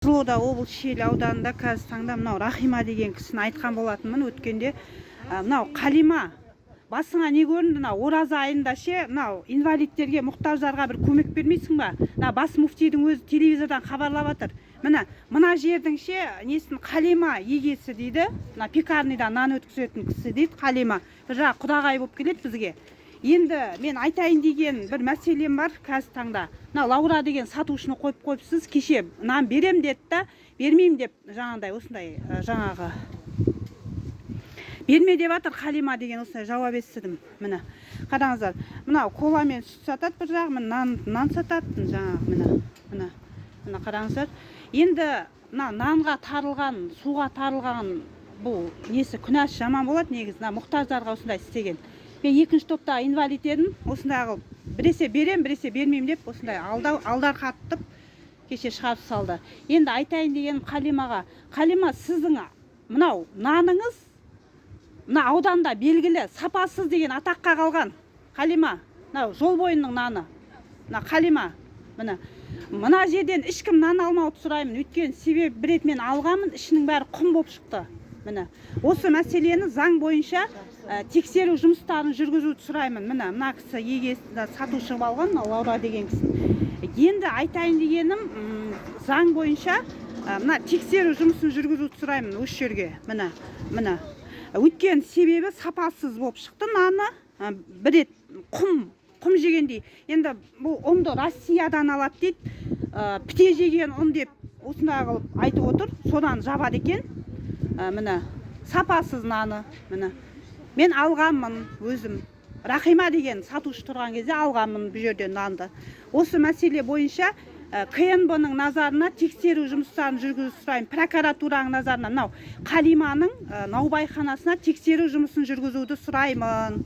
Қызылорда облыс Шиелі ауданында қазір таңда мынау Рахима деген кісіні айтқан болатынмын өткенде. Мынау Қалима, басыңа не көрінді? Мынау ораза айында мынау инвалидтерге, мұқтаждарға бір көмек бермейсің ба? Мына бас мұфтидің өзі телевизордан хабарлап жатыр. Мына жердің несін Қалима егесі дейді. Мына пекарныйдан нан өткізетін кісі дейді Қалима. Бір жағы құдағай болып келеді бізге. Енді мен айтайын деген бір мәселем бар қазір таңда. Мына Лаура деген сатушыны қойып қойыпсыз, кеше нан берем деді да, бермеймін деп жаңағыдай осындай жаңағы берме деп жатыр Қалима деген осындай жауап естідім. Міне қараңыздар, мынау кола мен сүт сатады бір жағы, нан сатады жаңағы міне қараңыздар. Енді мына нанға тарылған, суға тарылған бұл несі күнәсі жаман болады негізі, мұқтаждарға осындай істеген. Мен екінші топта инвалид едім, осындай қылып біресе берем, біресе бермеймін деп осындай алдар қаттып кеше шығарып салды. Енді айтайын деген Қалимаға, Қалима, сіздің мынау наныңыз мына ауданда белгілі сапасыз деген атаққа қалған. Қалима, мынау жол бойының наны. Мына Қалима, мына жерден ешкім нан алмауды сұраймын. Өйткені себебі бір рет мен алғанмын, ішінің бәрі құм болып шықты. Осы мәселені заң бойынша тексеру жұмыстарын жүргізуді сұраймын. Мына кісі егесі сатушы алған, Лаура деген кісі. Енді айтайын дегенім, заң бойынша мына тексеру жұмысын жүргізуді сұраймын осы жерге. Өйткені себебі сапасыз болып шықты наны, бір рет құм жегендей. Енді бұл ұнды Россиядан алады дейді, піте жеген ұн деп осындай қылып айтып отыр, содан жабады екен. Сапасыз наны. Мен алғанмын өзім. Рахима деген сатушы тұрған кезде алғанмын бұл жерден нанды. Осы мәселе бойынша КНБ-ның назарына тексеру жұмыстарын жүргізуді сұраймын. Прокуратураның назарына мынау Қалиманың наубайханасына тексеру жұмысын жүргізуді сұраймын.